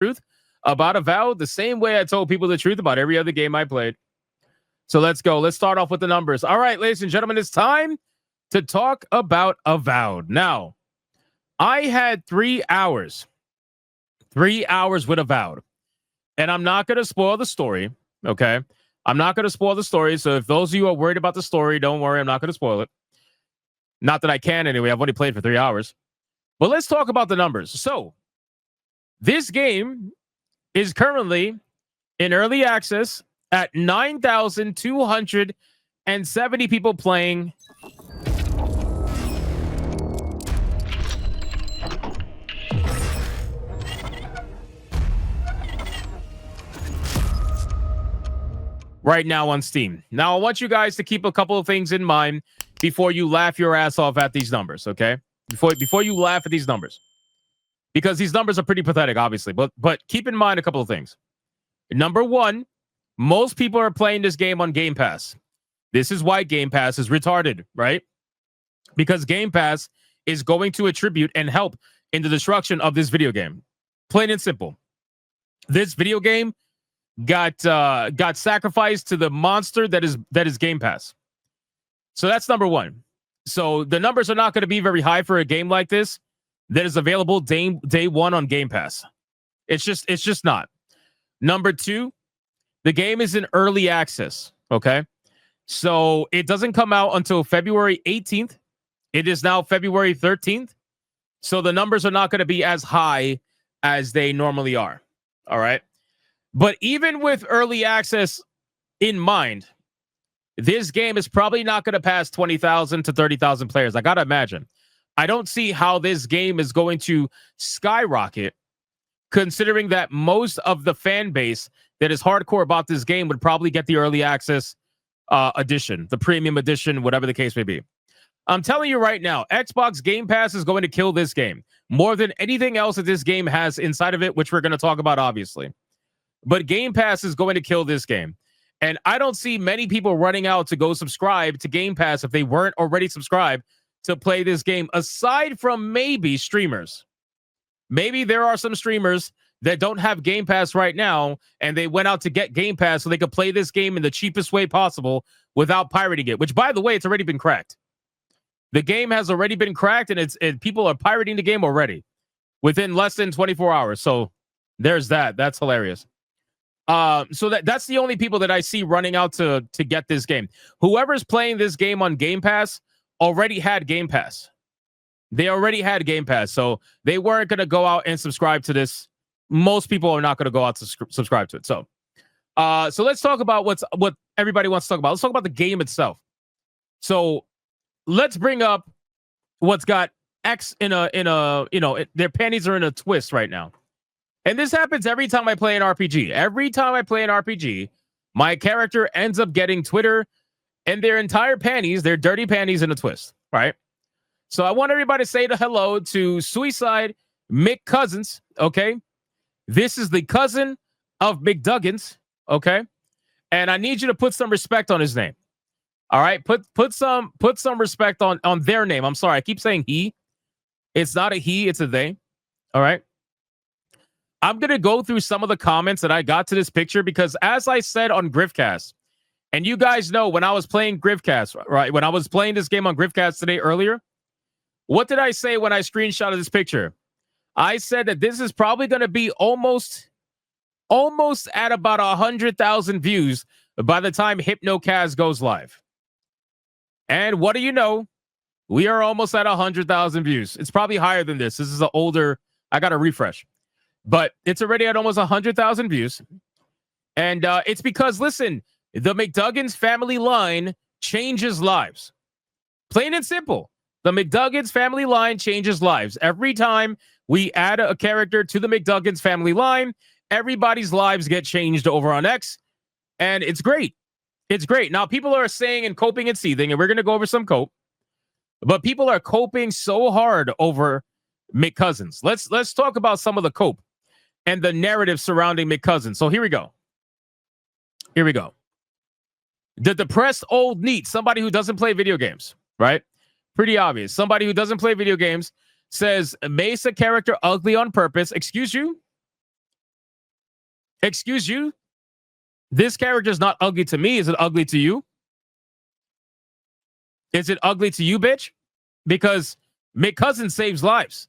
truth about Avowed the same way I told people the truth about every other game I played. So let's go. Let's start off with the numbers. All right, ladies and gentlemen, it's time to talk about Avowed. Now, I had 3 hours. 3 hours with Avowed. And I'm not going to spoil the story, okay? I'm not going to spoil the story. So if those of you are worried about the story, don't worry. I'm not going to spoil it. Not that I can anyway. I've only played for 3 hours. But let's talk about the numbers. So this game is currently in early access at 9,270 people playing. Right now on Steam. Now, I want you guys to keep a couple of things in mind before you laugh your ass off at these numbers, okay? Before you laugh at these numbers. Because these numbers are pretty pathetic, obviously. But keep in mind a couple of things. Number one, most people are playing this game on Game Pass. This is why Game Pass is retarded, right? Because Game Pass is going to attribute and help in the destruction of this video game. Plain and simple. This video game got sacrificed to the monster that is Game Pass. So that's number one. So the numbers are not going to be very high for a game like this that is available day one on Game Pass. It's just not. Number two, the game is in early access. Okay, so it doesn't come out until February 18th. It is now February 13th. So the numbers are not going to be as high as they normally are. All right. But even with early access in mind, this game is probably not going to pass 20,000 to 30,000 players. I got to imagine. I don't see how this game is going to skyrocket, considering that most of the fan base that is hardcore about this game would probably get the early access edition, the premium edition, whatever the case may be. I'm telling you right now, Xbox Game Pass is going to kill this game more than anything else that this game has inside of it, which we're going to talk about, obviously. But Game Pass is going to kill this game. And I don't see many people running out to go subscribe to Game Pass if they weren't already subscribed to play this game, aside from maybe streamers. Maybe there are some streamers that don't have Game Pass right now, and they went out to get Game Pass so they could play this game in the cheapest way possible without pirating it, which, by the way, it's already been cracked. The game has already been cracked, and people are pirating the game already within less than 24 hours. So there's that. That's hilarious. So that's the only people that I see running out to get this game. Whoever's playing this game on Game Pass already had Game Pass. They already had Game Pass, so they weren't going to go out and subscribe to this. Most people are not going to go out to subscribe to it. So let's talk about what everybody wants to talk about. Let's talk about the game itself. So let's bring up what's got X in a their panties are in a twist right now. And this happens every time I play an RPG. Every time I play an RPG, my character ends up getting Twitter and their entire panties, their dirty panties in a twist, right? So I want everybody to say hello to Suicide McCousins, okay? This is the cousin of McDuggins, okay? And I need you to put some respect on his name. All right? Put some respect on their name. I'm sorry, I keep saying he. It's not a he, it's a they. All right? I'm going to go through some of the comments that I got to this picture because, as I said on Griffcast, and you guys know when I was playing Griffcast, right? When I was playing this game on Griffcast today earlier, what did I say when I screenshotted this picture? I said that this is probably going to be almost at about 100,000 views by the time Hypnocast goes live. And what do you know? We are almost at 100,000 views. It's probably higher than this. This is an older, I got to refresh. But it's already at almost 100,000 views. And it's because, listen, the McDuggins family line changes lives. Plain and simple. The McDuggins family line changes lives. Every time we add a character to the McDuggins family line, everybody's lives get changed over on X. And it's great. It's great. Now, people are saying and coping and seething, and we're going to go over some cope. But people are coping so hard over McCousins. Let's talk about some of the cope and the narrative surrounding McCousins. So here we go. Here we go. The depressed old neat, somebody who doesn't play video games, right? Pretty obvious. Somebody who doesn't play video games says, Mesa character ugly on purpose. Excuse you? Excuse you? This character is not ugly to me. Is it ugly to you? Is it ugly to you, bitch? Because McCousins saves lives.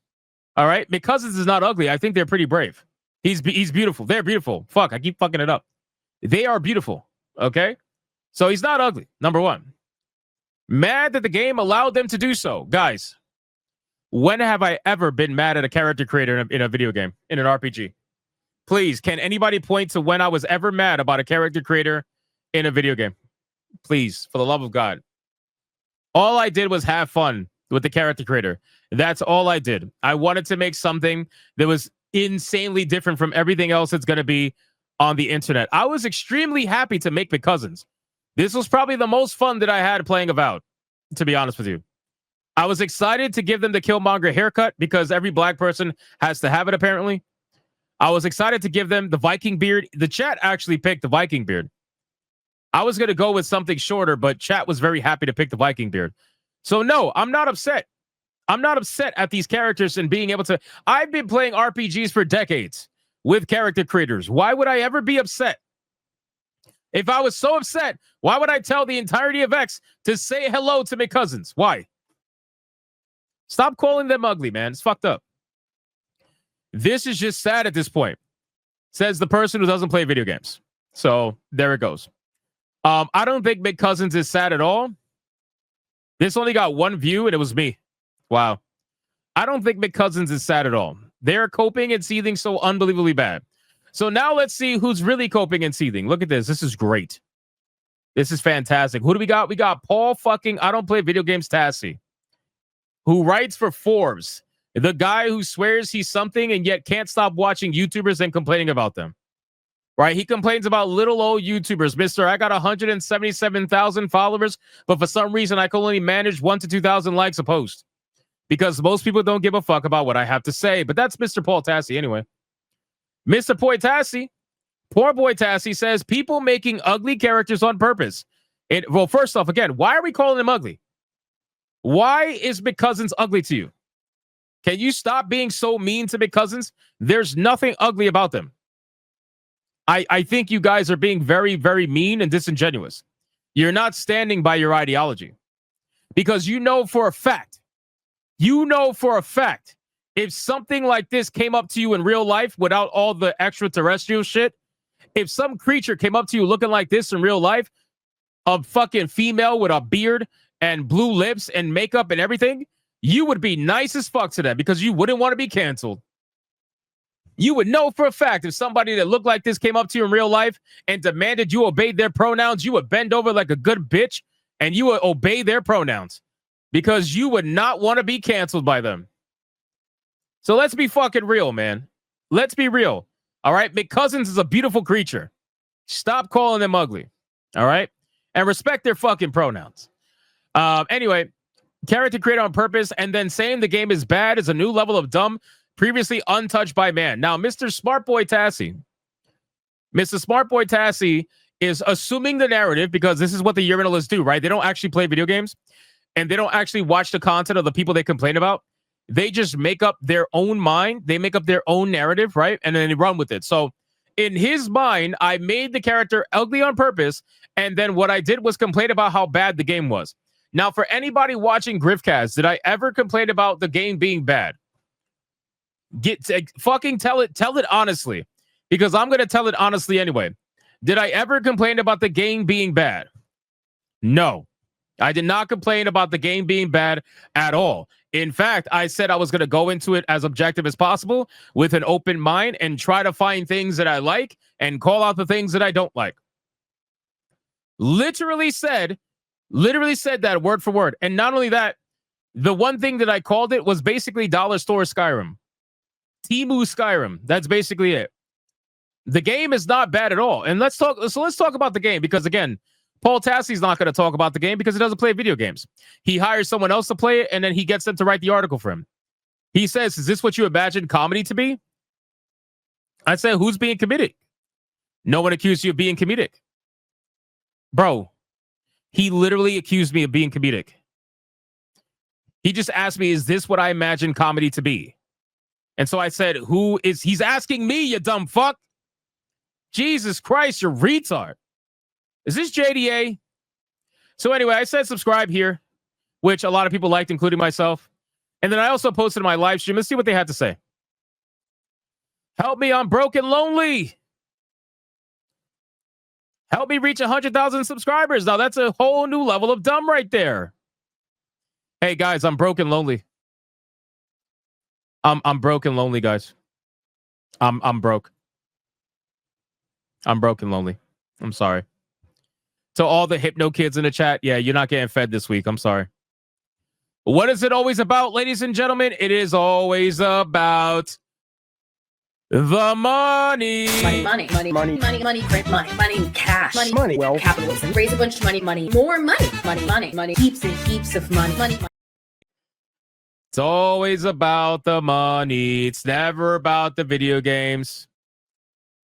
All right? McCousins is not ugly. I think they're pretty brave. He's beautiful. They're beautiful. Fuck, I keep fucking it up. They are beautiful. Okay? So he's not ugly, number one. Mad that the game allowed them to do so. Guys, when have I ever been mad at a character creator in a video game, in an RPG? Please, can anybody point to when I was ever mad about a character creator in a video game? Please, for the love of God. All I did was have fun with the character creator. That's all I did. I wanted to make something that was insanely different from everything else that's going to be on the internet. I was extremely happy to make McCousins. This was probably the most fun that I had playing Avowed, to be honest with you. I was excited to give them the Killmonger haircut because every black person has to have it, apparently. I was excited to give them the Viking beard. The chat actually picked the Viking beard. I was going to go with something shorter, but chat was very happy to pick the Viking beard. So no, I'm not upset. I'm not upset at these characters and being able to... I've been playing RPGs for decades with character creators. Why would I ever be upset? If I was so upset, why would I tell the entirety of X to say hello to McCousins? Why? Stop calling them ugly, man. It's fucked up. This is just sad at this point, says the person who doesn't play video games. So there it goes. I don't think McCousins is sad at all. This only got one view, and it was me. Wow. I don't think McCousins is sad at all. They're coping and seething so unbelievably bad. So now let's see who's really coping and seething. Look at this. This is great. This is fantastic. Who do we got? We got Paul fucking I don't play video games Tassie, who writes for Forbes. The guy who swears he's something and yet can't stop watching YouTubers and complaining about them. Right? He complains about little old YouTubers. Mister, I got 177,000 followers, but for some reason I can only manage 1,000 to 2,000 likes a post because most people don't give a fuck about what I have to say. But that's Mr. Paul Tassie anyway. Mr. Poor boy Tassie says people making ugly characters on purpose. Well, first off, again, why are we calling him ugly? Why is McCousins ugly to you? Can you stop being so mean to McCousins? There's nothing ugly about them. I think you guys are being very, very mean and disingenuous. You're not standing by your ideology. Because you know for a fact, if something like this came up to you in real life without all the extraterrestrial shit, if some creature came up to you looking like this in real life, a fucking female with a beard and blue lips and makeup and everything, you would be nice as fuck to them because you wouldn't want to be canceled. You would know for a fact if somebody that looked like this came up to you in real life and demanded you obey their pronouns, you would bend over like a good bitch and you would obey their pronouns because you would not want to be canceled by them. So let's be fucking real, man. Let's be real. All right? McCousins is a beautiful creature. Stop calling them ugly. All right? And respect their fucking pronouns. Anyway, character created on purpose and then saying the game is bad is a new level of dumb previously untouched by man. Now, Mr. Smart Boy Tassie is assuming the narrative because this is what the urinalists do, right? They don't actually play video games and they don't actually watch the content of the people they complain about. They just make up their own mind. They make up their own narrative, right? And then they run with it. So in his mind, I made the character ugly on purpose. And then what I did was complain about how bad the game was. Now, for anybody watching Griffcast, did I ever complain about the game being bad? Fucking tell it honestly, because I'm going to tell it honestly anyway. Did I ever complain about the game being bad? No, I did not complain about the game being bad at all. In fact, I said I was going to go into it as objective as possible with an open mind and try to find things that I like and call out the things that I don't like. Literally said that word for word. And not only that, the one thing that I called it was basically dollar store Skyrim. Temu Skyrim. That's basically it. The game is not bad at all. And let's talk about the game because again, Paul Tassie's not going to talk about the game because he doesn't play video games. He hires someone else to play it and then he gets them to write the article for him. He says, "Is this what you imagine comedy to be?" I said, "Who's being comedic?" No one accused you of being comedic. Bro, he literally accused me of being comedic. He just asked me, "Is this what I imagine comedy to be?" And so I said, he's asking me, you dumb fuck. Jesus Christ, you're retard. Is this JDA? So anyway, I said subscribe here, which a lot of people liked, including myself. And then I also posted my live stream. Let's see what they had to say. Help me, I'm broke and lonely. Help me reach 100,000 subscribers. Now that's a whole new level of dumb right there. Hey guys, I'm broke and lonely. I'm broke and lonely, guys. I'm broke. I'm broke and lonely. I'm sorry. So all the hypno kids in the chat, yeah, you're not getting fed this week. I'm sorry. What is it always about, ladies and gentlemen? It is always about the money. Money, cash, money, wealth, capitalism, raise a bunch of money, more money, heaps and heaps of money. It's always about the money. It's never about the video games.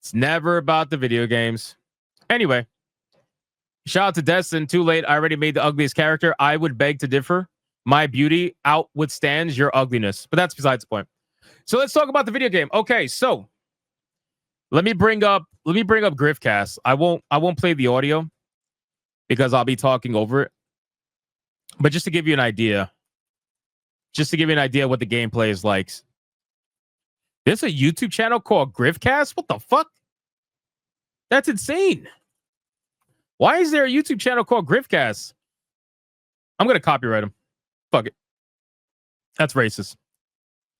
It's never about the video games. Anyway, shout out to Destin. Too late. I already made the ugliest character. I would beg to differ. My beauty outwithstands your ugliness. But that's besides the point. So let's talk about the video game. Okay, so let me bring up Griffcast. I won't play the audio because I'll be talking over it. But just to give you an idea. Just to give you an idea what the gameplay is like. There's a YouTube channel called Griffcast? What the fuck? That's insane. Why is there a YouTube channel called Griffcast? I'm going to copyright him. Fuck it. That's racist.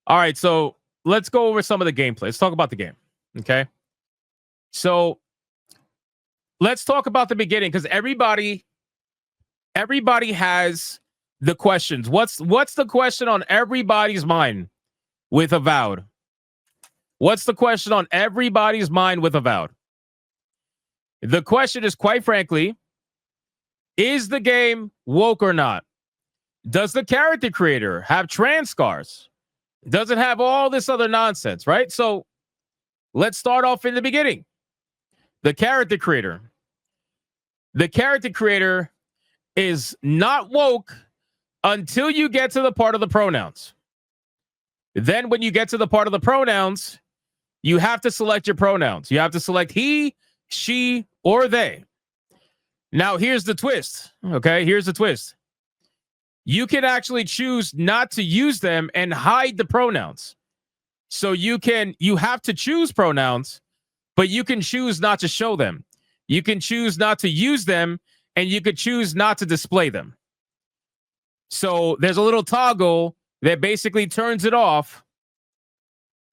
All right, so let's go over some of the gameplay. Let's talk about the game, okay? So let's talk about the beginning because everybody has the questions. What's the question on everybody's mind with Avowed? What's the question on everybody's mind with Avowed? The question is, quite frankly, is the game woke or not? Does the character creator have trans scars? Does it have all this other nonsense, right? So let's start off in the beginning. The character creator. The character creator is not woke until you get to the part of the pronouns. Then when you get to the part of the pronouns, you have to select your pronouns. You have to select he, she, or they. Now, here's the twist. Okay, here's the twist. You can actually choose not to use them and hide the pronouns. So you have to choose pronouns, but you can choose not to show them. You can choose not to use them, and you could choose not to display them. So there's a little toggle that basically turns it off,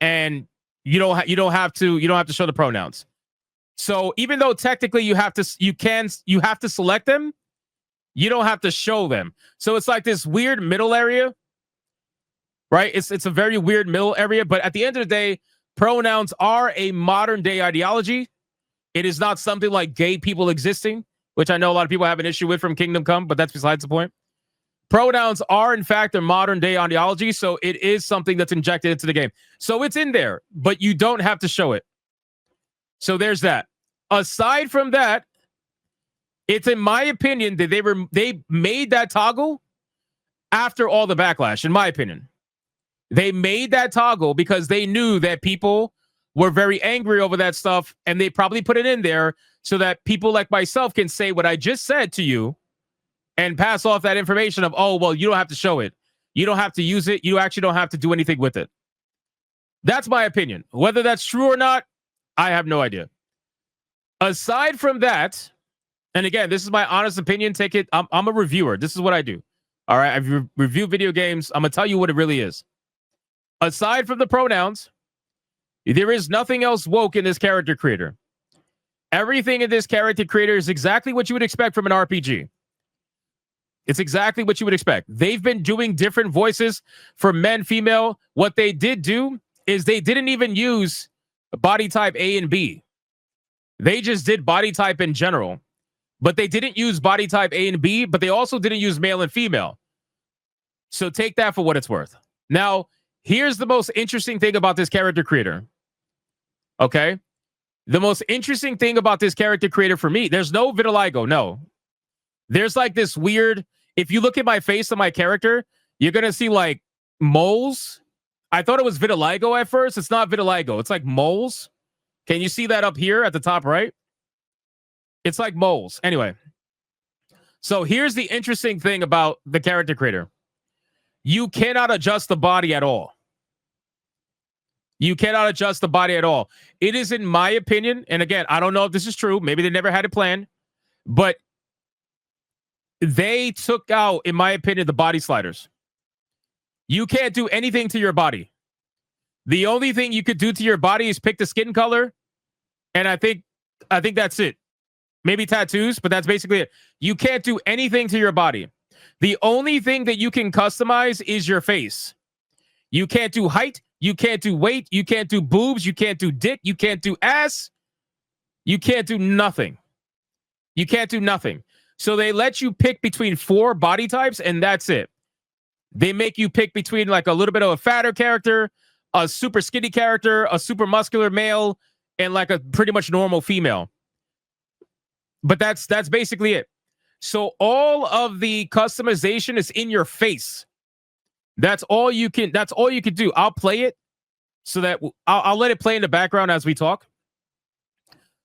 and you don't have to show the pronouns. So even though technically you have to select them, you don't have to show them. So it's like this weird middle area, right? It's a very weird middle area, but at the end of the day, pronouns are a modern day ideology. It is not something like gay people existing, which I know a lot of people have an issue with from Kingdom Come, but that's besides the point. Pronouns are, in fact, a modern day ideology, so it is something that's injected into the game. So it's in there, but you don't have to show it. So there's that. Aside from that, it's in my opinion that they made that toggle after all the backlash, in my opinion. They made that toggle because they knew that people were very angry over that stuff, and they probably put it in there so that people like myself can say what I just said to you and pass off that information of, oh, well, you don't have to show it. You don't have to use it. You actually don't have to do anything with it. That's my opinion. Whether that's true or not, I have no idea. Aside from that, and again, this is my honest opinion. Take it. I'm a reviewer. This is what I do. All right. I've reviewed video games. I'm going to tell you what it really is. Aside from the pronouns, there is nothing else woke in this character creator. Everything in this character creator is exactly what you would expect from an RPG. It's exactly what you would expect. They've been doing different voices for men, female. What they did do is they didn't even use body type A and B. They just did body type in general. But they didn't use body type A and B, but they also didn't use male and female. So take that for what it's worth. Now, here's the most interesting thing about this character creator. Okay? The most interesting thing about this character creator for me, there's no vitiligo, no. There's like this weird, if you look at my face of my character, you're going to see like moles. I thought it was vitiligo at first. It's not vitiligo. It's like moles. Can you see that up here at the top right? It's like moles. Anyway, so here's the interesting thing about the character creator. You cannot adjust the body at all. You cannot adjust the body at all. It is, in my opinion, and again, I don't know if this is true. Maybe they never had it planned, but they took out, in my opinion, the body sliders. You can't do anything to your body. The only thing you could do to your body is pick the skin color, and I think that's it. Maybe tattoos, but that's basically it. You can't do anything to your body. The only thing that you can customize is your face. You can't do height. You can't do weight. You can't do boobs. You can't do dick. You can't do ass. You can't do nothing. You can't do nothing. So they let you pick between 4 body types, and that's it. They make you pick between like a little bit of a fatter character, a super skinny character, a super muscular male, and like a pretty much normal female. But that's basically it. So all of the customization is in your face. That's all you can do. I'll play it so that I'll let it play in the background as we talk.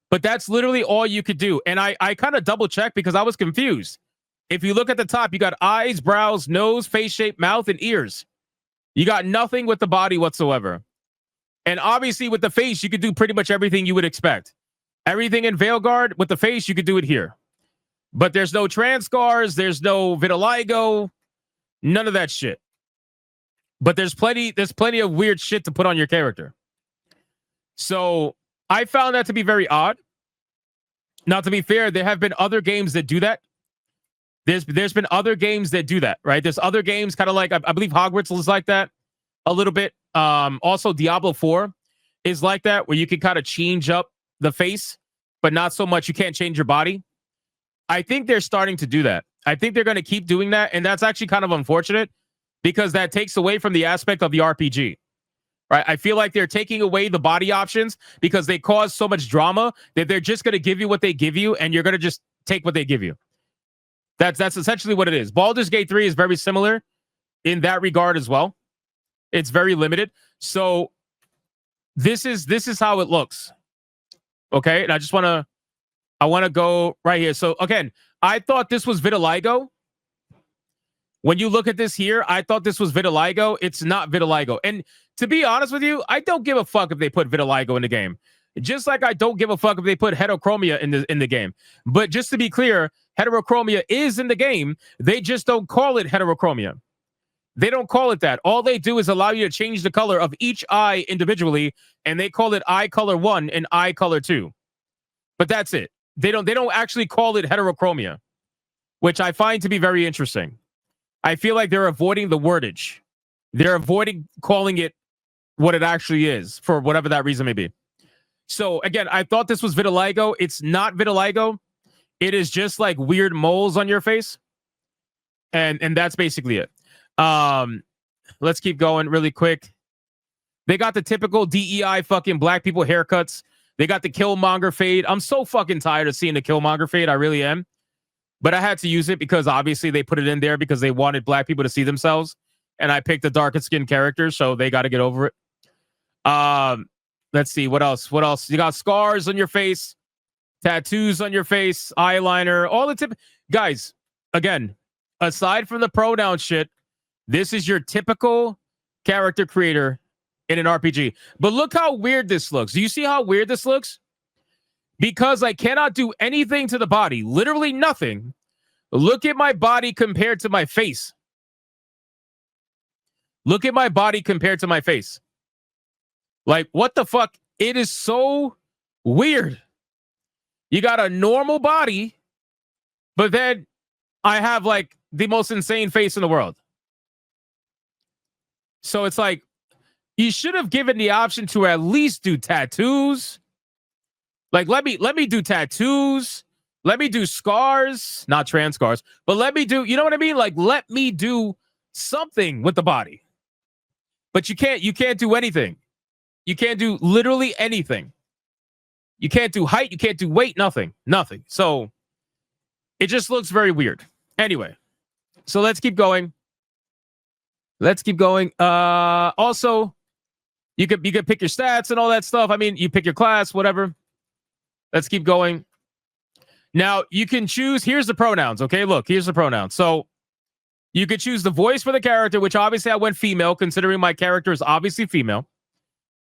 But that's literally all you could do. And I kind of double checked because I was confused. If you look at the top, you got eyes, brows, nose, face shape, mouth, and ears. You got nothing with the body whatsoever. And obviously with the face, you could do pretty much everything you would expect. Everything in Veilguard with the face, you could do it here. But there's no trans scars, there's no vitiligo, none of that shit. But there's plenty of weird shit to put on your character. So I found that to be very odd. Now, to be fair, there have been other games that do that. There's been other games that do that, right? There's other games kind of like, I believe Hogwarts is like that a little bit. Also, Diablo 4 is like that, where you can kind of change up the face, but not so much. You can't change your body. I think they're starting to do that. I think they're going to keep doing that. And that's actually kind of unfortunate because that takes away from the aspect of the RPG, right? I feel like they're taking away the body options because they cause so much drama that they're just going to give you what they give you. And you're going to just take what they give you. That's essentially what it is. Baldur's Gate 3 is very similar in that regard as well. It's very limited. So this is how it looks. Okay. And I want to go right here. So again, I thought this was vitiligo. When you look at this here, I thought this was vitiligo. It's not vitiligo. And to be honest with you, I don't give a fuck if they put vitiligo in the game. Just like I don't give a fuck if they put heterochromia in the game. But just to be clear, heterochromia is in the game. They just don't call it heterochromia. They don't call it that. All they do is allow you to change the color of each eye individually, and they call it eye color 1 and eye color 2. But that's it. They don't actually call it heterochromia, which I find to be very interesting. I feel like they're avoiding the wordage. They're avoiding calling it what it actually is for whatever that reason may be. So again, I thought this was vitiligo. It's not vitiligo. It is just like weird moles on your face. And that's basically it. Let's keep going really quick. They got the typical DEI fucking black people haircuts. They got the Killmonger fade. I'm so fucking tired of seeing the Killmonger fade. I really am. But I had to use it because obviously they put it in there because they wanted black people to see themselves. And I picked a darker skinned character, so they got to get over it. Let's see. What else? You got scars on your face, tattoos on your face, eyeliner, all the guys, again, aside from the pronoun shit, this is your typical character creator in an RPG. But look how weird this looks. Do you see how weird this looks? Because I cannot do anything to the body. Literally nothing. Look at my body compared to my face. Look at my body compared to my face. Like, what the fuck? It is so weird. You got a normal body, but then I have like the most insane face in the world. So it's like, you should have given the option to at least do tattoos. Like, let me do tattoos. Let me do scars, not trans scars, but let me do, you know what I mean? Like, let me do something with the body. But you can't do anything. You can't do literally anything. You can't do height. You can't do weight. Nothing. So it just looks very weird. Anyway, so let's keep going. Also, You could pick your stats and all that stuff. I mean, you pick your class, whatever. Let's keep going. Now you can choose. Here's the pronouns. Okay, look, here's the pronouns. So you could choose the voice for the character, which obviously I went female, considering my character is obviously female.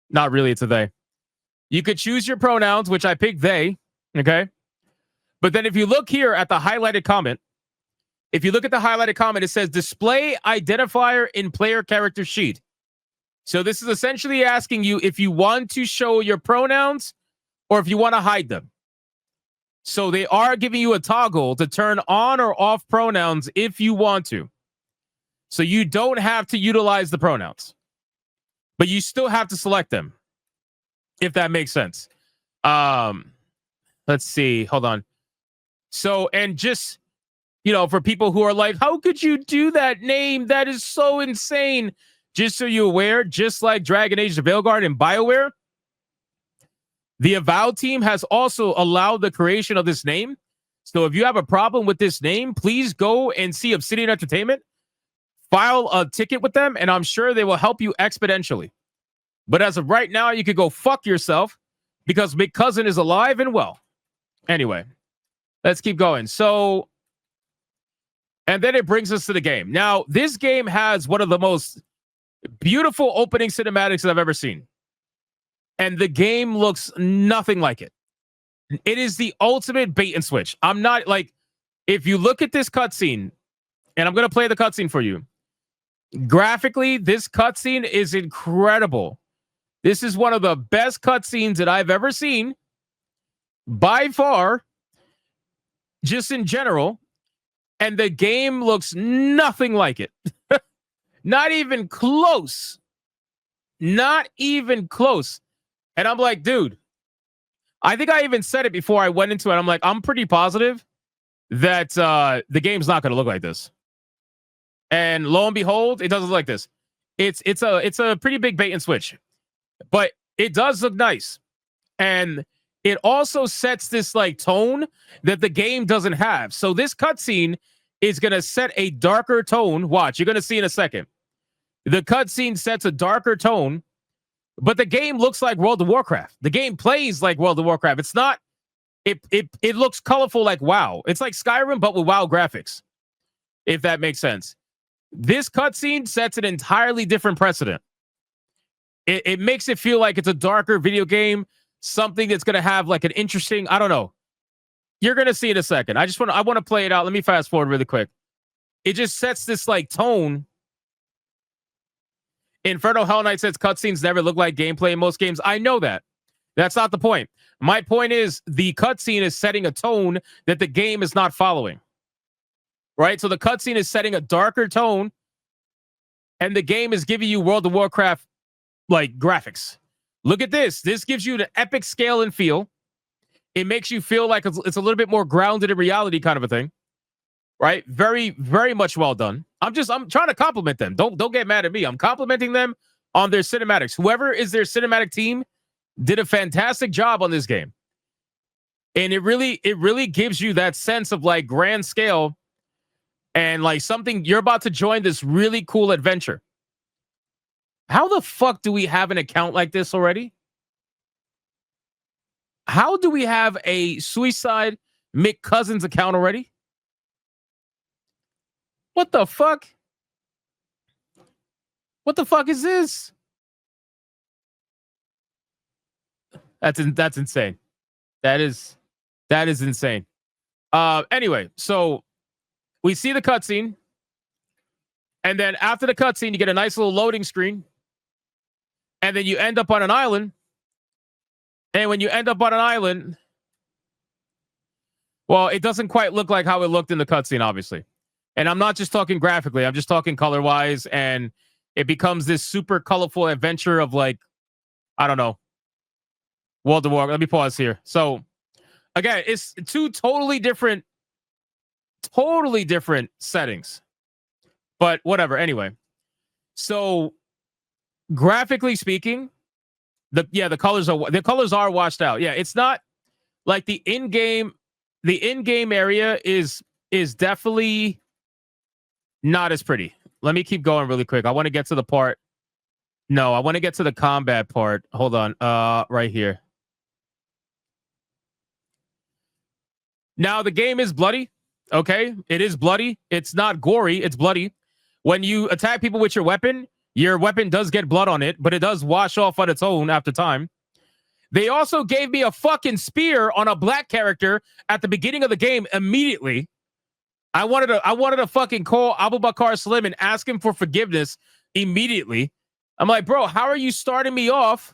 Not really, it's a they. You could choose your pronouns, which I picked they. Okay, but then if you look here at the highlighted comment, it says display identifier in player character sheet. So this is essentially asking you if you want to show your pronouns or if you want to hide them. So they are giving you a toggle to turn on or off pronouns if you want to. So you don't have to utilize the pronouns, but you still have to select them, if that makes sense. Let's see. Hold on. So, and just, for people who are like, how could you do that name? That is so insane. Just so you're aware, just like Dragon Age: The Veilguard and BioWare, the Avowed team has also allowed the creation of this name. So if you have a problem with this name, please go and see Obsidian Entertainment, file a ticket with them, and I'm sure they will help you exponentially. But as of right now, you could go fuck yourself because Big Cousin is alive and well. Anyway, let's keep going. So, and then it brings us to the game. Now, this game has one of the most beautiful opening cinematics I've ever seen. And the game looks nothing like it. It is the ultimate bait and switch. I'm not like, if you look at this cutscene, and I'm going to play the cutscene for you. Graphically, this cutscene is incredible. This is one of the best cutscenes that I've ever seen. By far, just in general. And the game looks nothing like it. Not even close. Not even close. And I'm like, dude, I think I even said it before I went into it. I'm like, I'm pretty positive that the game's not going to look like this. And lo and behold, it doesn't look like this. It's a pretty big bait and switch. But it does look nice. And it also sets this like tone that the game doesn't have. So this cutscene is going to set a darker tone. Watch, you're going to see in a second. The cutscene sets a darker tone, but the game looks like World of Warcraft. The game plays like World of Warcraft. It's not, it looks colorful like WoW. It's like Skyrim, but with WoW graphics, if that makes sense. This cutscene sets an entirely different precedent. It makes it feel like it's a darker video game, something that's going to have like an interesting, I don't know. You're going to see in a second. I want to play it out. Let me fast forward really quick. It just sets this like tone. Inferno Hell Knight says cutscenes never look like gameplay in most games. I know that. That's not the point. My point is the cutscene is setting a tone that the game is not following. Right? So the cutscene is setting a darker tone, and the game is giving you World of Warcraft like graphics. Look at this. This gives you the epic scale and feel. It makes you feel like it's a little bit more grounded in reality kind of a thing. Right? Very, very much well done. I'm trying to compliment them. Don't get mad at me. I'm complimenting them on their cinematics. Whoever is their cinematic team did a fantastic job on this game. And it really gives you that sense of like grand scale and like something you're about to join this really cool adventure. How the fuck do we have an account like this already? How do we have a Suicide Mick Cousins account already? What the fuck? What the fuck is this? That's insane. That is insane. Anyway, so we see the cutscene, and then after the cutscene, you get a nice little loading screen, and then you end up on an island. And when you end up on an island, well, it doesn't quite look like how it looked in the cutscene, obviously. And I'm not just talking graphically, I'm just talking color-wise, and it becomes this super colorful adventure of like, I don't know, World of Warcraft. Let me pause here. So, again, it's two totally different settings. But whatever, anyway. So, graphically speaking, the colors are washed out. Yeah, it's not like the in-game area is definitely not as pretty. Let me keep going really quick. I want to get to the part No, I want to get to the combat part. Hold on. Right here. Now, the game is bloody. Okay? It is bloody. It's not gory. It's bloody. When you attack people with your weapon does get blood on it, but it does wash off on its own after time. They also gave me a fucking spear on a black character at the beginning of the game immediately. I wanted to fucking call Abu Bakr Slim and ask him for forgiveness immediately. I'm like, bro, how are you starting me off?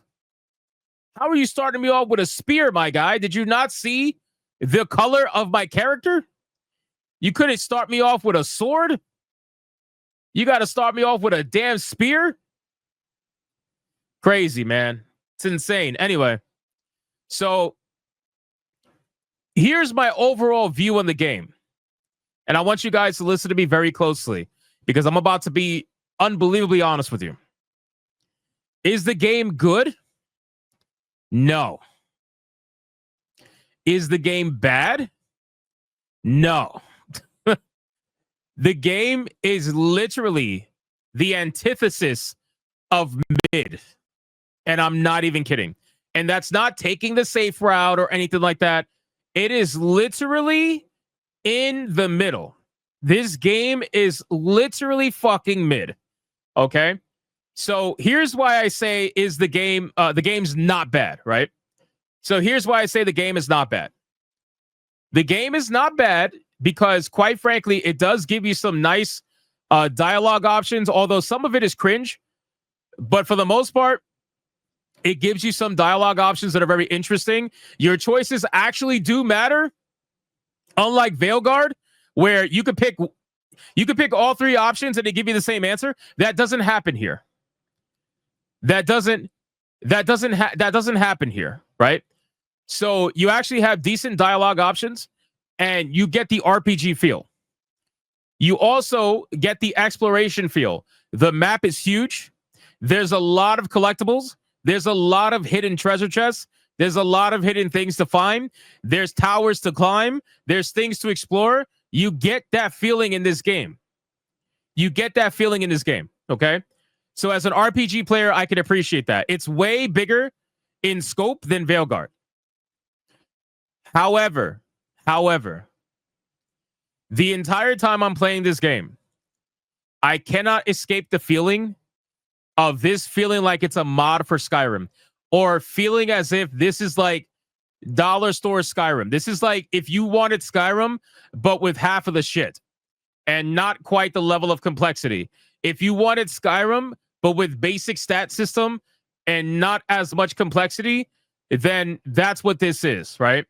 How are you starting me off with a spear, my guy? Did you not see the color of my character? You couldn't start me off with a sword? You got to start me off with a damn spear? Crazy, man. It's insane. Anyway, so here's my overall view on the game. And I want you guys to listen to me very closely because I'm about to be unbelievably honest with you. Is the game good? No. Is the game bad? No. The game is literally the antithesis of mid. And I'm not even kidding. And that's not taking the safe route or anything like that. It is literally in the middle. This game is literally fucking mid. Okay? So here's why I say is the game's not bad, right? So here's why I say the game is not bad. The game is not bad because, quite frankly, it does give you some nice dialogue options, although some of it is cringe. But for the most part, it gives you some dialogue options that are very interesting. Your choices actually do matter. Unlike Veilguard, where you could pick all three options and they give you the same answer. That doesn't happen here. That doesn't happen here, right? So you actually have decent dialogue options and you get the RPG feel. You also get the exploration feel. The map is huge. There's a lot of collectibles. There's a lot of hidden treasure chests. There's a lot of hidden things to find. There's towers to climb. There's things to explore. You get that feeling in this game. Okay? So as an RPG player, I can appreciate that. It's way bigger in scope than Veilguard. However, the entire time I'm playing this game, I cannot escape the feeling of this feeling like it's a mod for Skyrim, or feeling as if this is like dollar store Skyrim. This is like if you wanted Skyrim, but with half of the shit and not quite the level of complexity. If you wanted Skyrim, but with basic stat system and not as much complexity, then that's what this is, right?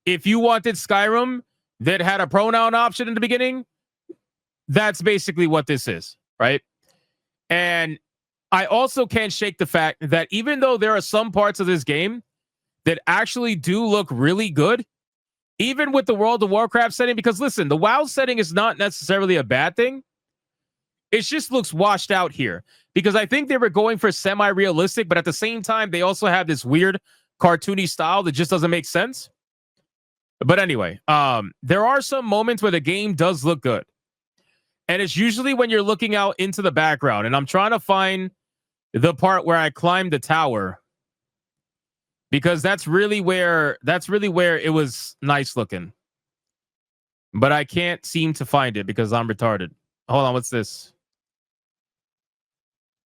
If you wanted Skyrim that had a pronoun option in the beginning, that's basically what this is, right? And I also can't shake the fact that even though there are some parts of this game that actually do look really good, even with the World of Warcraft setting, because listen, the WoW setting is not necessarily a bad thing. It just looks washed out here because I think they were going for semi-realistic, but at the same time, they also have this weird cartoony style that just doesn't make sense. But anyway, there are some moments where the game does look good. And it's usually when you're looking out into the background. And I'm trying to find the part where I climbed the tower, because that's really where it was nice looking. But I can't seem to find it because I'm retarded. Hold on, what's this?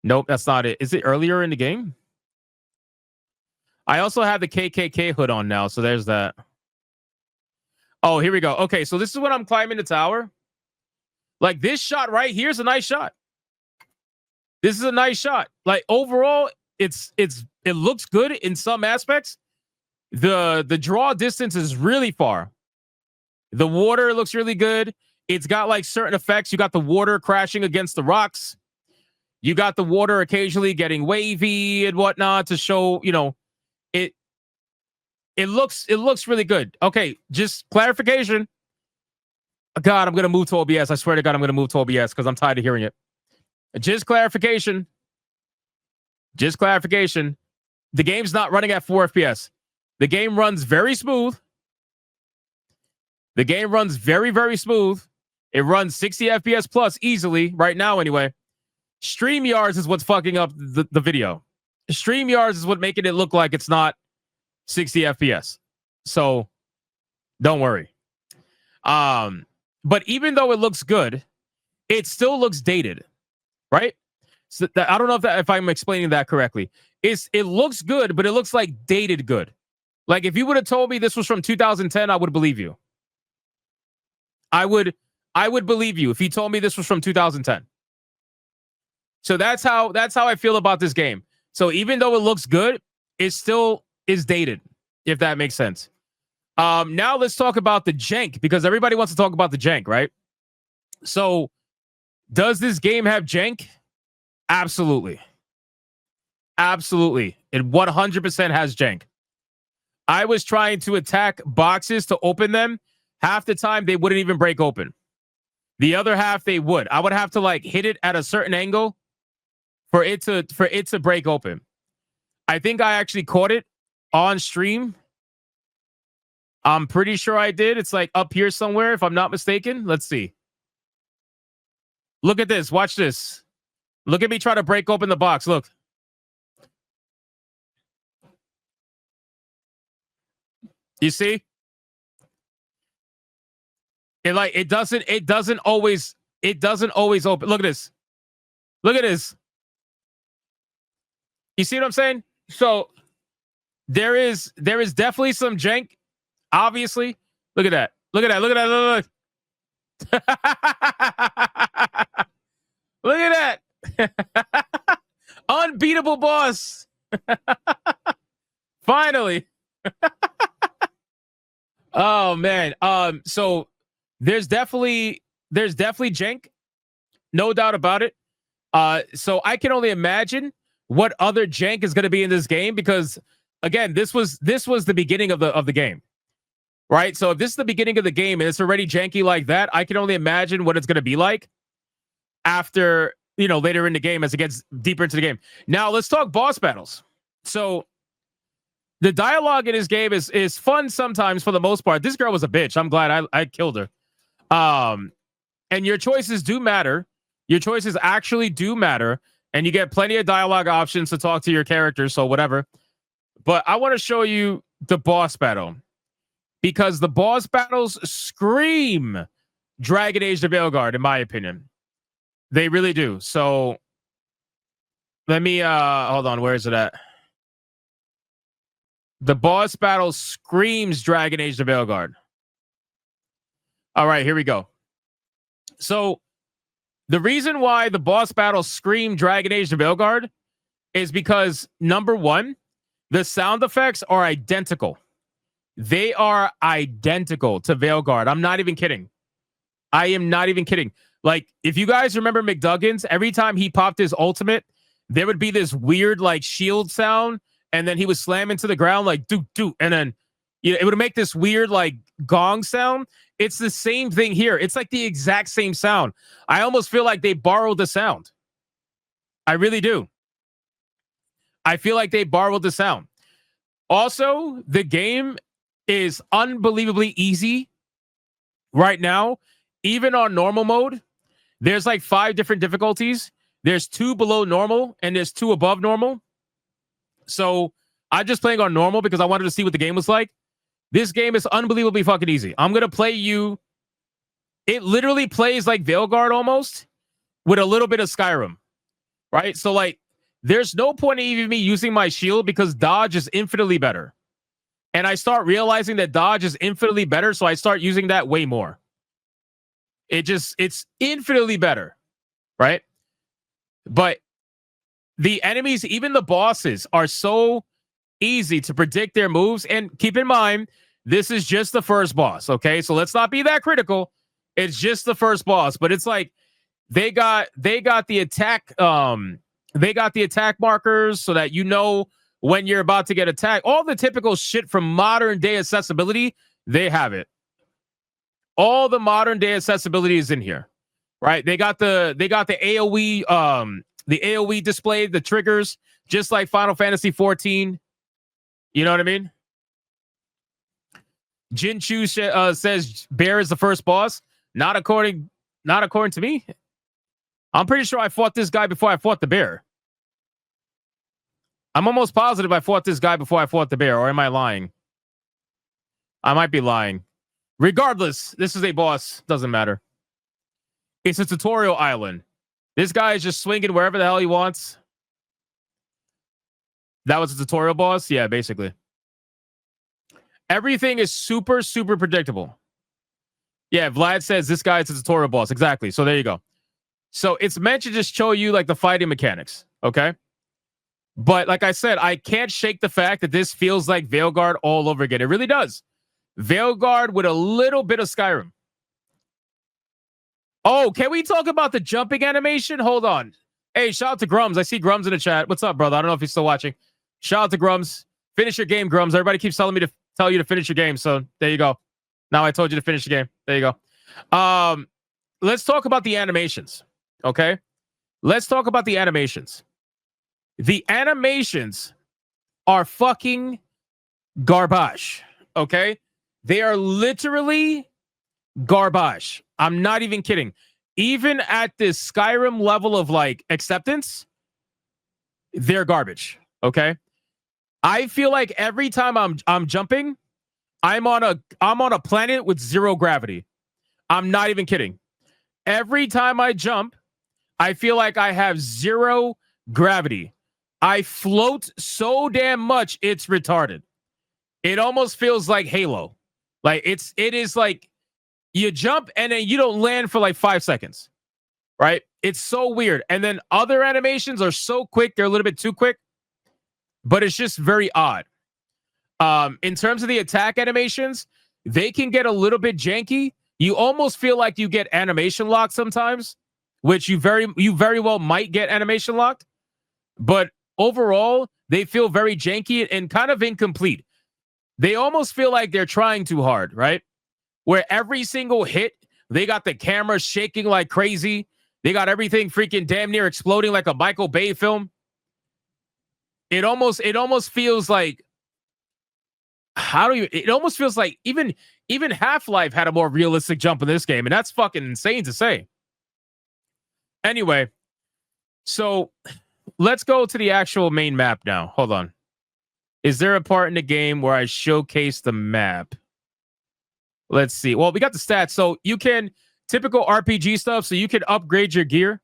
Nope, that's not it. Is it earlier in the game? I also have the KKK hood on now, so there's that. Oh, here we go. Okay, so this is when I'm climbing the tower. Like this shot right here is a nice shot. This is a nice shot. Like overall, it looks good in some aspects. The draw distance is really far. The water looks really good. It's got like certain effects. You got the water crashing against the rocks. You got the water occasionally getting wavy and whatnot to show, you know, it looks really good. Okay, just clarification. God, I'm going to move to OBS. I swear to God, I'm going to move to OBS because I'm tired of hearing it. Just clarification. The game's not running at 4 FPS. The game runs very smooth. The game runs very, very smooth. It runs 60 FPS plus easily right now anyway. StreamYards is what's fucking up the video. StreamYards is what making it look like it's not 60 FPS. So don't worry. But even though it looks good, it still looks dated, right? So I don't know if I'm explaining that correctly. It looks good, but it looks like dated good. Like if you would have told me this was from 2010, I would believe you. I would believe you if you told me this was from 2010. So that's how I feel about this game. So even though it looks good, it still is dated, if that makes sense. Now let's talk about the jank, because everybody wants to talk about the jank, right? So does this game have jank? Absolutely. Absolutely. It 100% has jank. I was trying to attack boxes to open them. Half the time, they wouldn't even break open. The other half, they would. I would have to like hit it at a certain angle for it to break open. I think I actually caught it on stream. I'm pretty sure I did. It's like up here somewhere, if I'm not mistaken. Let's see. Look at this. Watch this. Look at me try to break open the box. Look. You see? It doesn't always open. Look at this. Look at this. You see what I'm saying? So there is definitely some jank. Obviously. Look at that. Look at that. Look at that. Look, look at that. Unbeatable boss. Finally. Oh man. So there's definitely jank, no doubt about it. So I can only imagine what other jank is going to be in this game, because again, this was the beginning of the game, right? So if this is the beginning of the game and it's already janky like that, I can only imagine what it's going to be like after, later in the game as it gets deeper into the game. Now let's talk boss battles. So the dialogue in this game is fun sometimes. For the most part, this girl was a bitch. I'm glad I killed her. And your choices do matter. Your choices actually do matter. And you get plenty of dialogue options to talk to your characters. So whatever. But I want to show you the boss battle, because the boss battles scream Dragon Age the Veilguard, in my opinion. They really do. So let me hold on. Where is it at? The boss battle screams Dragon Age the Veilguard. All right, here we go. So the reason why the boss battles scream Dragon Age the Veilguard is because, number one, the sound effects are identical. They are identical to Veilguard. I'm not even kidding. I am not even kidding. Like, if you guys remember McDuggins, every time he popped his ultimate, there would be this weird, like, shield sound, and then he would slam into the ground, like, do, and then it would make this weird, like, gong sound. It's the same thing here. It's like the exact same sound. I almost feel like they borrowed the sound. I really do. I feel like they borrowed the sound. Also, the game is unbelievably easy right now. Even on normal mode, there's like 5 different difficulties. There's 2 below normal and there's 2 above normal. So I'm just playing on normal because I wanted to see what the game was like. This game is unbelievably fucking easy. I'm going to play you. It literally plays like Veilguard almost, with a little bit of Skyrim, right? So like, there's no point in even me using my shield because dodge is infinitely better. And I start realizing that dodge is infinitely better, so I start using that way more. It's infinitely better, right? But the enemies, even the bosses, are so easy to predict their moves. And keep in mind, this is just the first boss, okay? So let's not be that critical. It's just the first boss, but it's like they got the attack markers so that you know when you're about to get attacked. All the typical shit from modern day accessibility, they have it. All the modern day accessibility is in here, right? They got the AoE display, the triggers, just like Final Fantasy 14. You know what I mean? Jin Chu says Bear is the first boss. Not according to me. I'm pretty sure I fought this guy before I fought the bear. I'm almost positive I fought this guy before I fought the bear, or am I lying? I might be lying. Regardless, this is a boss. Doesn't matter. It's a tutorial island. This guy is just swinging wherever the hell he wants. That was a tutorial boss? Yeah, basically. Everything is super, super predictable. Yeah, Vlad says this guy is a tutorial boss. Exactly. So there you go. So it's meant to just show you like the fighting mechanics. Okay. But like I said, I can't shake the fact that this feels like Veilguard all over again. It really does. Veilguard with a little bit of Skyrim. Oh, can we talk about the jumping animation? Hold on. Hey, shout out to Grums. I see Grums in the chat. What's up, brother? I don't know if you're still watching. Shout out to Grums. Finish your game, Grums. Everybody keeps telling me to tell you to finish your game. So there you go. Now I told you to finish the game. There you go. Let's talk about the animations. Okay? Let's talk about the animations. The animations are fucking garbage. Okay? They are literally garbage. I'm not even kidding. Even at this Skyrim level of like acceptance, they're garbage. Okay? I feel like every time I'm jumping, I'm on a planet with zero gravity. I'm not even kidding. Every time I jump, I feel like I have zero gravity. I float so damn much, it's retarded. It almost feels like Halo. Like it is like you jump and then you don't land for like 5 seconds. Right? It's so weird. And then other animations are so quick, they're a little bit too quick. But it's just very odd. In terms of the attack animations, they can get a little bit janky. You almost feel like you get animation locked sometimes, which you very well might get animation locked. But overall, they feel very janky and kind of incomplete. They almost feel like they're trying too hard, right? Where every single hit, they got the camera shaking like crazy. They got everything freaking damn near exploding like a Michael Bay film. It almost feels like it almost feels like even Half-Life had a more realistic jump in this game, and that's fucking insane to say. Anyway, so let's go to the actual main map now. Hold on. Is there a part in the game where I showcase the map? Let's see. Well, we got the stats. So you can, typical RPG stuff, so you can upgrade your gear.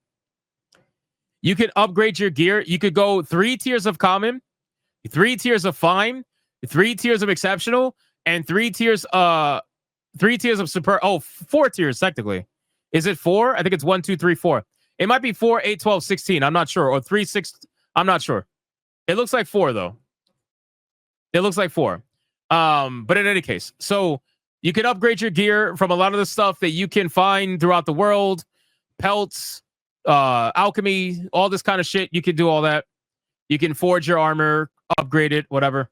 You can upgrade your gear. You could go 3 tiers of common, 3 tiers of fine, 3 tiers of exceptional, and 3 tiers of super. Oh, 4 tiers technically. Is it 4? I think it's 1, 2, 3, 4. It might be 4, 8, 12, 16. I'm not sure. Or 3, 6. I'm not sure. It looks like 4 though. It looks like 4. But in any case, so you can upgrade your gear from a lot of the stuff that you can find throughout the world, pelts, alchemy, all this kind of shit. You can do all that. You can forge your armor, upgrade it, whatever.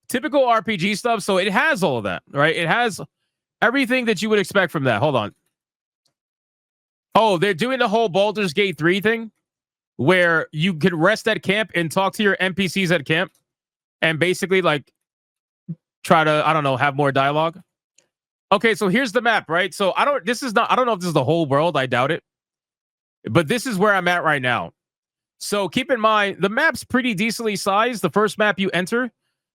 Typical RPG stuff. So it has all of that, right? It has everything that you would expect from that. Hold on. Oh, they're doing the whole Baldur's Gate 3 thing where you can rest at camp and talk to your NPCs at camp and basically like try to, I don't know, have more dialogue. Okay, so here's the map, right? So I don't know if this is the whole world. I doubt it. But this is where I'm at right now. So keep in mind, the map's pretty decently sized. The first map you enter,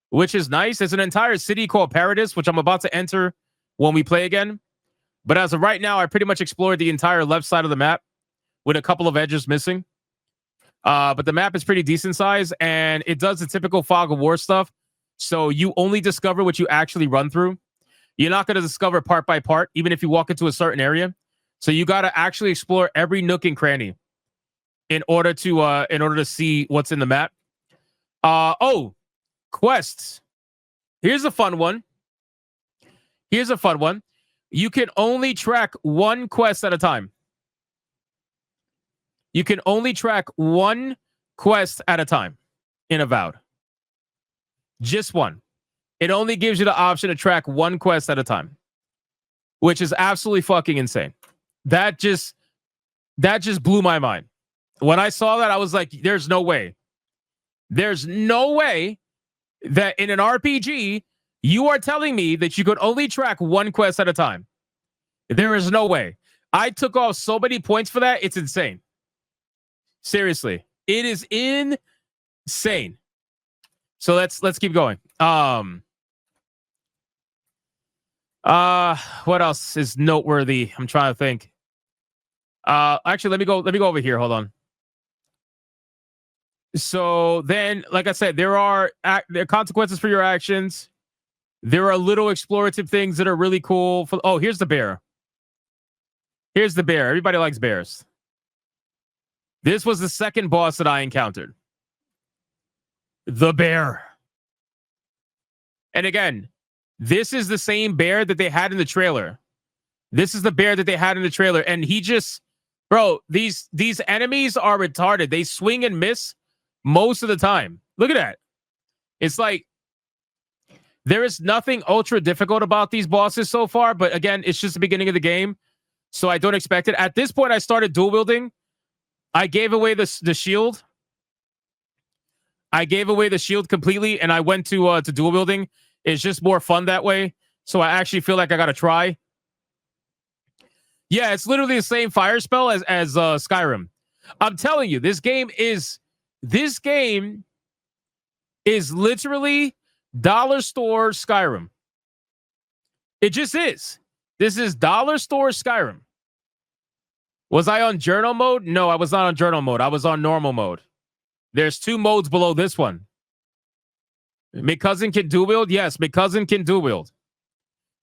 which is nice. There's an entire city called Paradis, which I'm about to enter when we play again. But as of right now, I pretty much explored the entire left side of the map with a couple of edges missing. But the map is pretty decent size, and it does the typical Fog of War stuff. So you only discover what you actually run through. You're not going to discover part by part, even if you walk into a certain area. So you got to actually explore every nook and cranny in order to see what's in the map. Quests. Here's a fun one. You can only track one quest at a time. You can only track one quest at a time in Avowed. Just one. It only gives you the option to track one quest at a time, which is absolutely fucking insane. That just blew my mind. When I saw that, I was like, there's no way. There's no way that in an RPG, you are telling me that you could only track one quest at a time. There is no way. I took off so many points for that. It's insane. Seriously, it is insane. So let's keep going. What else is noteworthy? I'm trying to think. Actually, let me go over here. Hold on. So then, like I said, there are consequences for your actions. There are little explorative things that are really cool. Oh, here's the bear. Here's the bear. Everybody likes bears. This was the second boss that I encountered. The bear. And again, this is the same bear that they had in the trailer. This is the bear that they had in the trailer. And he just, bro, these enemies are retarded. They swing and miss most of the time. Look at that. It's like, there is nothing ultra difficult about these bosses so far. But again, it's just the beginning of the game. So I don't expect it. At this point, I started dual wielding. I gave away the shield. I gave away the shield completely, and I went to dual wielding. It's just more fun that way. So I actually feel like I got to try. Yeah, it's literally the same fire spell as Skyrim. I'm telling you, this game is literally dollar store Skyrim. It just is. This is dollar store Skyrim. Was I on journal mode? No, I was not on journal mode. I was on normal mode. There's 2 modes below this one. McCousin can dual wield? Yes, McCousin can dual wield.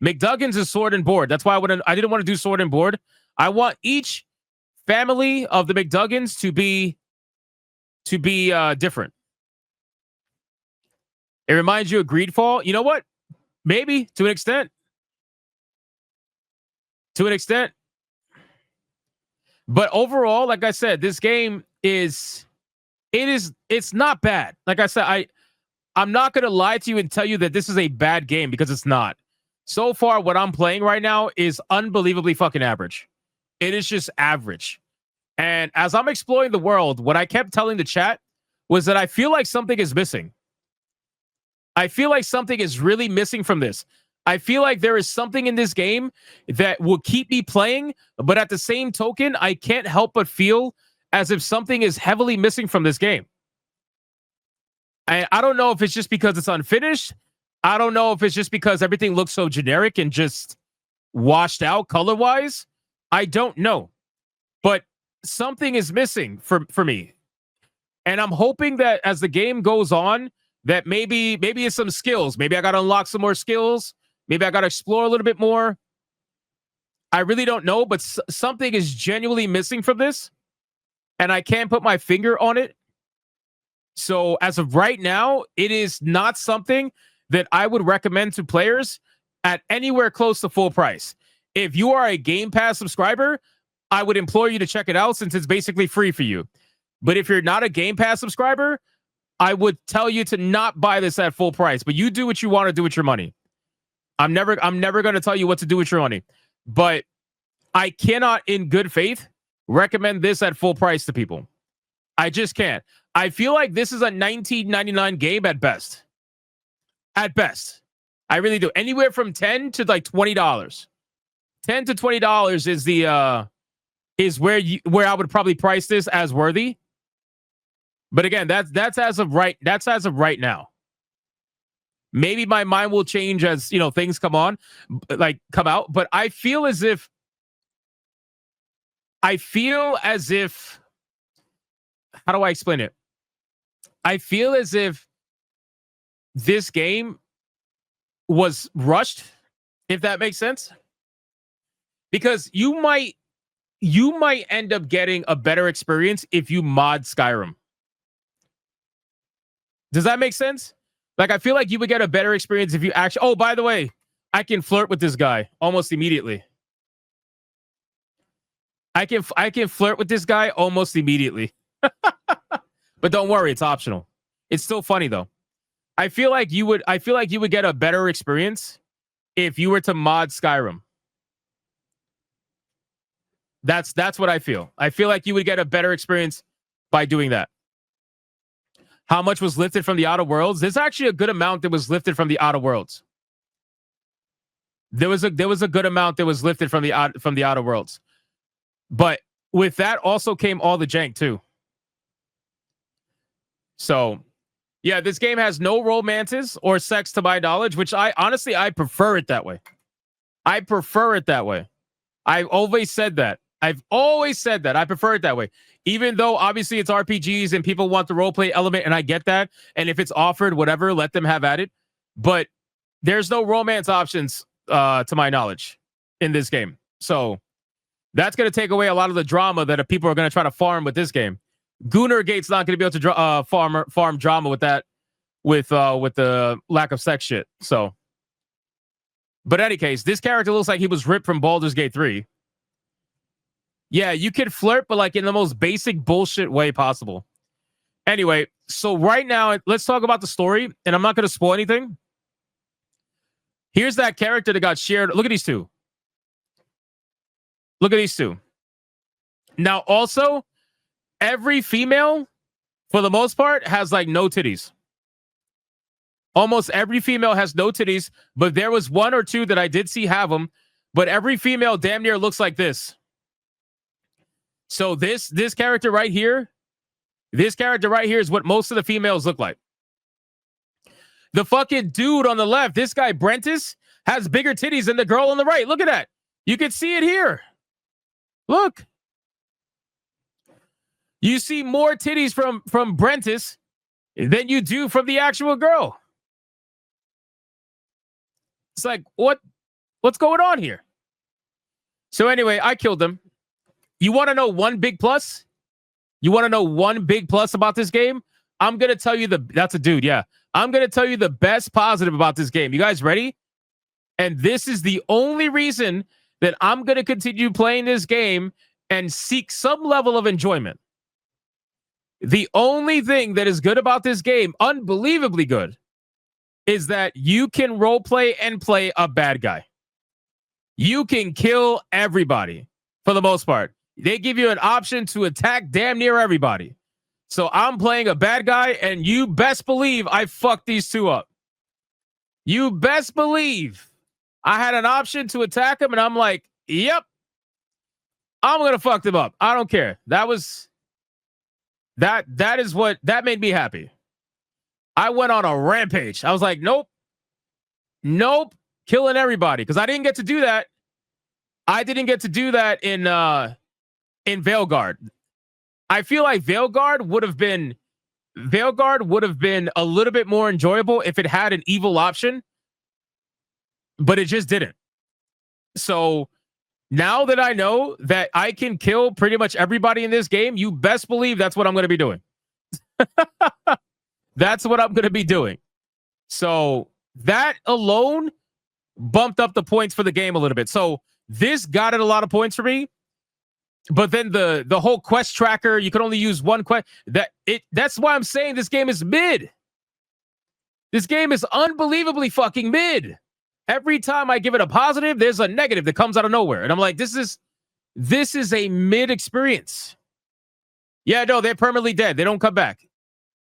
McDuggan's is sword and board. That's why I didn't want to do sword and board. I want each family of the McDuggans to be different. It reminds you of Greedfall. You know what? Maybe to an extent. To an extent. But overall, like I said, this game it's not bad. Like I said, I'm not going to lie to you and tell you that this is a bad game because it's not. So far, what I'm playing right now is unbelievably fucking average. It is just average. And as I'm exploring the world, what I kept telling the chat was that I feel like something is missing. I feel like something is really missing from this. I feel like there is something in this game that will keep me playing, but at the same token, I can't help but feel as if something is heavily missing from this game. I don't know if it's just because it's unfinished. I don't know if it's just because everything looks so generic and just washed out color-wise. I don't know. But something is missing for me. And I'm hoping that as the game goes on, that maybe it's some skills. Maybe I got to unlock some more skills. Maybe I got to explore a little bit more. I really don't know, but something is genuinely missing from this. And I can't put my finger on it. So as of right now, it is not something that I would recommend to players at anywhere close to full price. If you are a Game Pass subscriber, I would implore you to check it out since it's basically free for you. But if you're not a Game Pass subscriber, I would tell you to not buy this at full price. But you do what you want to do with your money. I'm never going to tell you what to do with your money. But I cannot, in good faith, recommend this at full price to people. I just can't. I feel like this is a $19.99 game at best. At best. I really do. Anywhere from $10 to like $20. $10 to $20 is the is where I would probably price this as worthy. But again, that's as of right now. Maybe my mind will change as, things come out, but I feel as if how do I explain it? I feel as if this game was rushed, if that makes sense. Because you might end up getting a better experience if you mod Skyrim. Does that make sense? Like, I feel like you would get a better experience if you actually... Oh, by the way, I can flirt with this guy almost immediately. I can flirt with this guy almost immediately. But don't worry, it's optional. It's still funny though. I feel like you would get a better experience if you were to mod Skyrim. That's what I feel. I feel like you would get a better experience by doing that. How much was lifted from the Outer Worlds? There's actually a good amount that was lifted from the Outer Worlds. There was a good amount that was lifted from the Outer Worlds. But with that also came all the jank too. So, yeah, this game has no romances or sex to my knowledge, which I prefer it that way. I prefer it that way. I've always said that. I prefer it that way. Even though obviously it's RPGs and people want the roleplay element, and I get that. And if it's offered, whatever, let them have at it. But there's no romance options, to my knowledge, in this game. So that's going to take away a lot of the drama that people are going to try to farm with this game. Goonergate's not going to be able to farm drama with that, with the lack of sex shit. So, but in any case, this character looks like he was ripped from Baldur's Gate 3. Yeah, you can flirt, but like in the most basic bullshit way possible. Anyway, so right now, let's talk about the story, and I'm not going to spoil anything. Here's that character that got shared. Look at these two. Look at these two. Now, also, every female, for the most part, has like no titties. Almost every female has no titties, but there was one or two that I did see have them. But every female damn near looks like this. So this character right here, is what most of the females look like. The fucking dude on the left, this guy Brentis, has bigger titties than the girl on the right. Look at that. You can see it here. Look. You see more titties from Brentis than you do from the actual girl. It's like, what's going on here? So anyway, I killed him. You want to know one big plus? You want to know one big plus about this game? I'm going to tell you that's a dude, yeah. I'm going to tell you the best positive about this game. You guys ready? And this is the only reason that I'm going to continue playing this game and seek some level of enjoyment. The only thing that is good about this game, unbelievably good, is that you can roleplay and play a bad guy. You can kill everybody for the most part. They give you an option to attack damn near everybody. So I'm playing a bad guy, and you best believe I fucked these two up. You best believe I had an option to attack him, and I'm like, yep, I'm going to fuck them up. I don't care. That made me happy. I went on a rampage. I was like, nope, killing everybody. Because I didn't get to do that. I didn't get to do that in Veilguard. I feel like Veilguard would have been a little bit more enjoyable if it had an evil option, but it just didn't. So now that I know that I can kill pretty much everybody in this game, you best believe that's what I'm going to be doing. That's what I'm going to be doing. So that alone bumped up the points for the game a little bit. So this got it a lot of points for me. But then the whole quest tracker, you can only use one quest. That's why I'm saying this game is mid. This game is unbelievably fucking mid. Every time I give it a positive, there's a negative that comes out of nowhere. And I'm like, this is a mid experience. Yeah, no, they're permanently dead. They don't come back.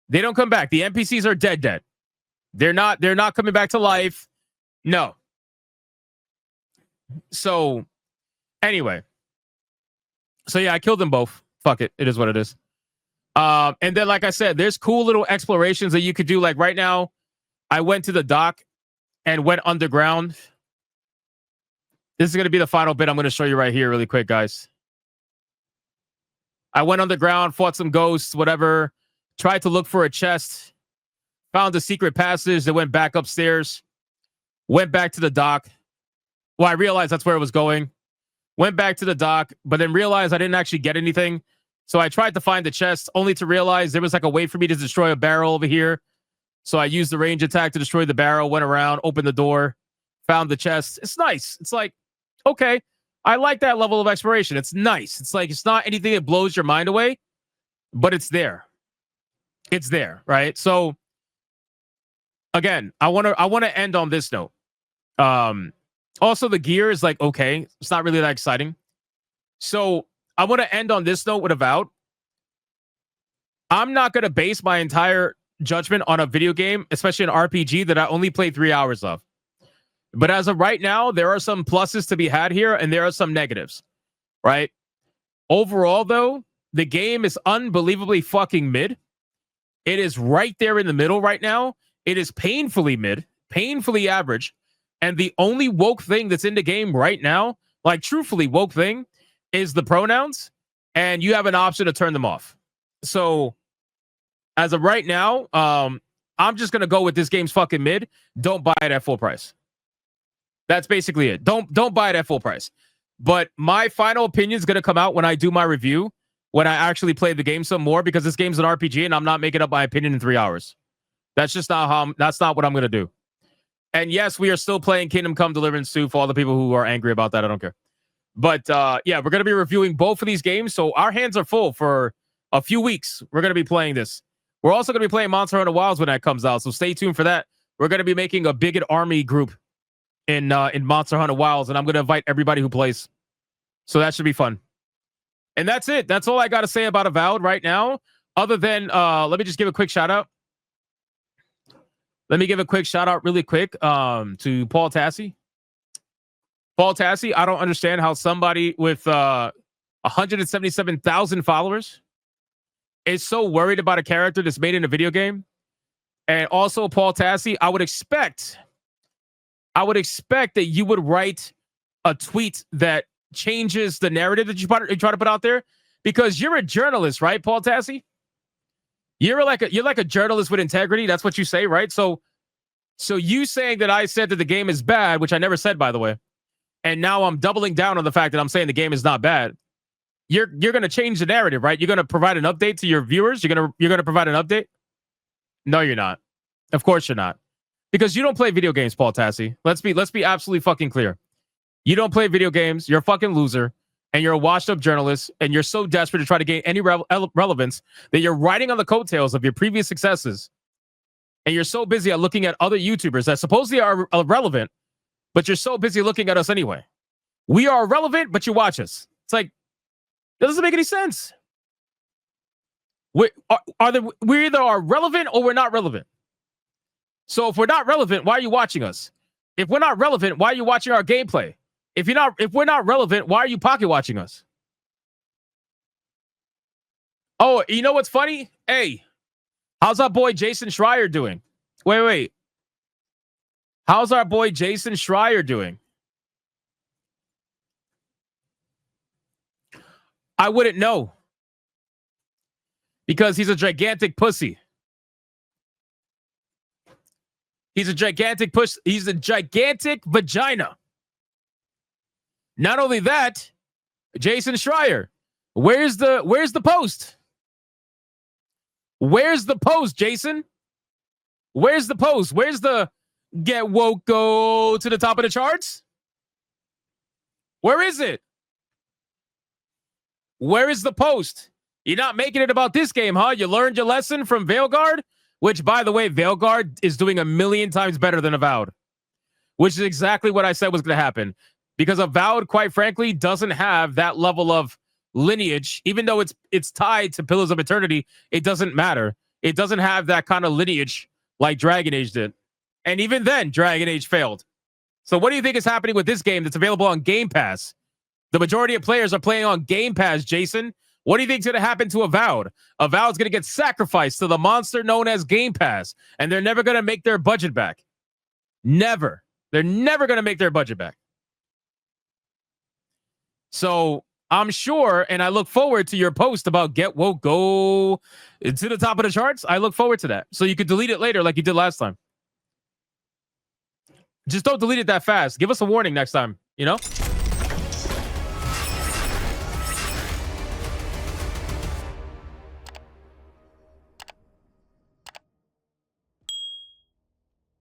The NPCs are dead. They're not coming back to life. No. So anyway. So yeah, I killed them both. Fuck it. It is what it is. And then, like I said, there's cool little explorations that you could do. Like right now, I went to the dock and went underground. This is going to be the final bit I'm going to show you right here really quick, guys. I went underground, fought some ghosts, whatever. Tried to look for a chest. Found a secret passage that went back upstairs. Went back to the dock. Well, I realized that's where it was going. Went back to the dock, but then realized I didn't actually get anything. So I tried to find the chest, only to realize there was like a way for me to destroy a barrel over here. So I used the range attack to destroy the barrel, went around, opened the door, found the chest. It's nice. It's like, okay, I like that level of exploration. It's nice. It's like, it's not anything that blows your mind away, but it's there. It's there, right? So again, I want to end on this note. Also, the gear is like, okay, it's not really that exciting. So I want to end on this note with Avowed. I'm not going to base my entire judgment on a video game, especially an RPG that I only played 3 hours of. But as of right now, there are some pluses to be had here, and there are some negatives, right? Overall, though, the game is unbelievably fucking mid. It is right there in the middle right now. It is painfully mid, painfully average. And the only woke thing that's in the game right now, like truthfully woke thing, is the pronouns. And you have an option to turn them off. So as of right now, I'm just going to go with this game's fucking mid. Don't buy it at full price. That's basically it. Don't buy it at full price. But my final opinion is going to come out when I do my review, when I actually play the game some more, because this game's an RPG and I'm not making up my opinion in 3 hours. That's just not that's not what I'm going to do. And yes, we are still playing Kingdom Come Deliverance 2 for all the people who are angry about that. I don't care. But yeah, we're going to be reviewing both of these games. So our hands are full for a few weeks. We're going to be playing this. We're also going to be playing Monster Hunter Wilds when that comes out. So stay tuned for that. We're going to be making a bigot army group in Monster Hunter Wilds. And I'm going to invite everybody who plays. So that should be fun. And that's it. That's all I got to say about Avowed right now. Other than, let me just give a quick shout out. Let me give a quick shout out really quick to Paul Tassi. Paul Tassi, I don't understand how somebody with 177,000 followers is so worried about a character that's made in a video game. And also, Paul Tassi, I would expect that you would write a tweet that changes the narrative that you try to put out there, because you're a journalist, right, Paul Tassi? You're like a journalist with integrity. That's what you say, right? So you saying that I said that the game is bad, which I never said, by the way, and now I'm doubling down on the fact that I'm saying the game is not bad. You're going to change the narrative, right? You're going to provide an update to your viewers. You're going to provide an update. No, you're not. Of course you're not, because you don't play video games, Paul Tassi. Let's be absolutely fucking clear. You don't play video games. You're a fucking loser, and you're a washed-up journalist, and you're so desperate to try to gain any relevance that you're riding on the coattails of your previous successes, and you're so busy at looking at other YouTubers that supposedly are relevant, but you're so busy looking at us anyway. We are relevant, but you watch us. It's like, that doesn't make any sense. We either are relevant or we're not relevant. So if we're not relevant, why are you watching us? If we're not relevant, why are you watching our gameplay? If we're not relevant, why are you pocket watching us? Oh, you know what's funny? Hey, how's our boy Jason Schreier doing? Wait. How's our boy Jason Schreier doing? I wouldn't know, because he's a gigantic pussy. He's a gigantic push. He's a gigantic vagina. Not only that, Jason Schreier, where's the post? Where's the post, Jason? Where's the post? Where's the get woke go to the top of the charts? Where is it? Where is the post? You're not making it about this game, huh? You learned your lesson from Veilguard, which, by the way, Veilguard is doing 1,000,000 times better than Avowed, which is exactly what I said was going to happen. Because Avowed, quite frankly, doesn't have that level of lineage. Even though it's tied to Pillars of Eternity, it doesn't matter. It doesn't have that kind of lineage like Dragon Age did. And even then, Dragon Age failed. So what do you think is happening with this game that's available on Game Pass? The majority of players are playing on Game Pass, Jason. What do you think is going to happen to Avowed? Avowed's going to get sacrificed to the monster known as Game Pass, and they're never going to make their budget back. Never. They're never going to make their budget back. So I'm sure, and I look forward to your post about Get Woke Go to the top of the charts. I look forward to that. So you could delete it later like you did last time. Just don't delete it that fast. Give us a warning next time, you know?